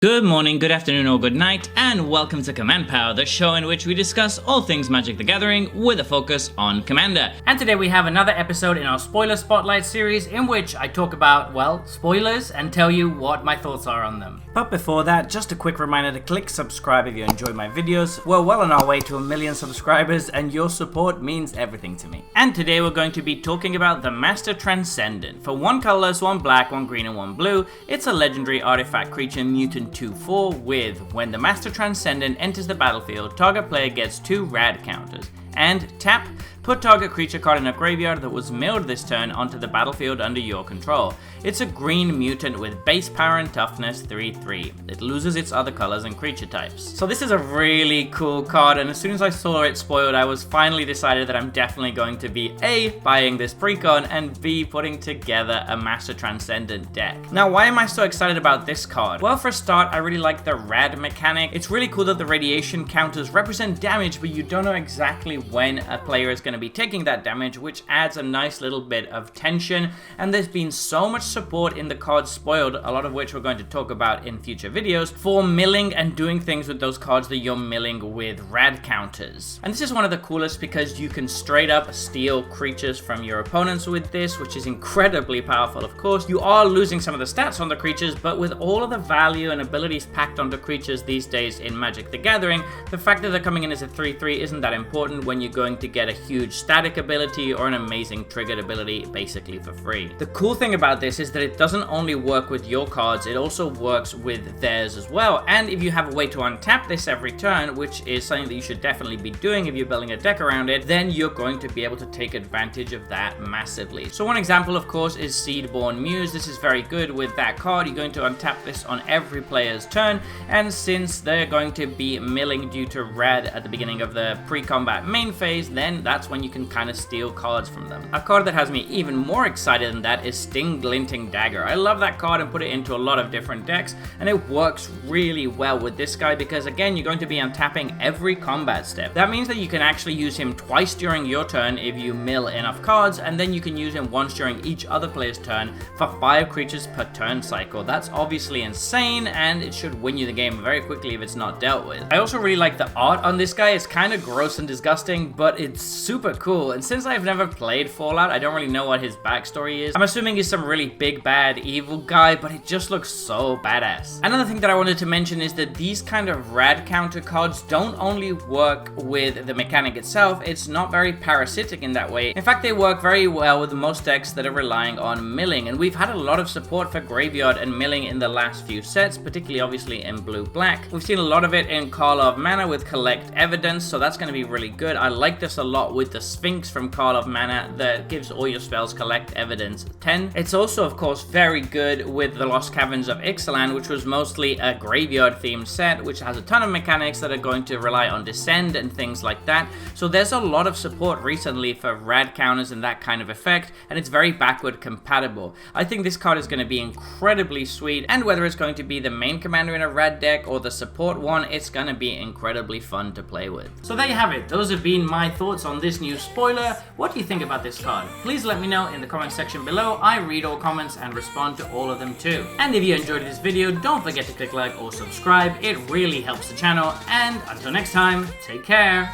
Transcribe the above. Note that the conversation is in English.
Good morning, good afternoon, or good night, and welcome to Command Power, the show in which we discuss all things Magic the Gathering with a focus on Commander. And today we have another episode in our Spoiler Spotlight series in which I talk about, well, spoilers and tell you what my thoughts are on them. But before that, just a quick reminder to click subscribe if you enjoy my videos. We're well on our way to 1 million subscribers and your support means everything to me. And today we're going to be talking about the Master Transcendent. For 1 colorless, 1 black, 1 green, and 1 blue, it's a legendary artifact creature mutant 2/4 with, when the Master Transcendent enters the battlefield, target player gets 2 rad counters. And tap, put target creature card in a graveyard that was milled this turn onto the battlefield under your control. It's a green mutant with base power and toughness 3/3. It loses its other colors and creature types. So this is a really cool card, and as soon as I saw it spoiled, I was finally decided that I'm definitely going to be A, buying this precon, and B, putting together a Master Transcendent deck. Now, why am I so excited about this card? Well, for a start, I really like the rad mechanic. It's really cool that the radiation counters represent damage, but you don't know exactly when a player is going to be taking that damage, which adds a nice little bit of tension. And there's been so much support in the cards spoiled, a lot of which we're going to talk about in future videos, for milling and doing things with those cards that you're milling with rad counters. And this is one of the coolest because you can straight up steal creatures from your opponents with this, which is incredibly powerful. Of course, you are losing some of the stats on the creatures, but with all of the value and abilities packed onto creatures these days in Magic the Gathering, the fact that they're coming in as a 3/3 isn't that important when you're going to get a huge static ability or an amazing triggered ability basically for free. The cool thing about this is that it doesn't only work with your cards, it also works with theirs as well. And if you have a way to untap this every turn, which is something that you should definitely be doing if you're building a deck around it, then you're going to be able to take advantage of that massively. So one example, of course, is Seedborn Muse. This is very good with that card. You're going to untap this on every player's turn, and since they're going to be milling due to red at the beginning of the pre-combat main phase, then that's when you can kind of steal cards from them. A card that has me even more excited than that is Sting Glinting Dagger. I love that card and put it into a lot of different decks, and it works really well with this guy because, again, you're going to be untapping every combat step. That means that you can actually use him twice during your turn if you mill enough cards, and then you can use him once during each other player's turn for 5 creatures per turn cycle. That's obviously insane, and it should win you the game very quickly if it's not dealt with. I also really like the art on this guy. It's kind of gross and disgusting, but it's super cool, and since I've never played Fallout, I don't really know what his backstory is. I'm assuming he's some really big, bad, evil guy, but it just looks so badass. Another thing that I wanted to mention is that these kind of rad counter cards don't only work with the mechanic itself, it's not very parasitic in that way. In fact, they work very well with most decks that are relying on milling, and we've had a lot of support for graveyard and milling in the last few sets, particularly obviously in blue-black. We've seen a lot of it in Call of Mana with Collect Evidence, so that's going to be really good. I like this a lot with the Sphinx from Call of Mana that gives all your spells Collect Evidence 10. It's also, of course, very good with the Lost Caverns of Ixalan, which was mostly a graveyard-themed set, which has a ton of mechanics that are going to rely on Descend and things like that. So there's a lot of support recently for rad counters and that kind of effect, and it's very backward compatible. I think this card is going to be incredibly sweet, and whether it's going to be the main commander in a rad deck or the support one, it's going to be incredibly fun to play with. So there you have it. Those have been my thoughts on this new spoiler. What do you think about this card? Please let me know in the comment section below. I read all comments and respond to all of them too. And if you enjoyed this video, don't forget to click like or subscribe. It really helps the channel. And until next time, take care.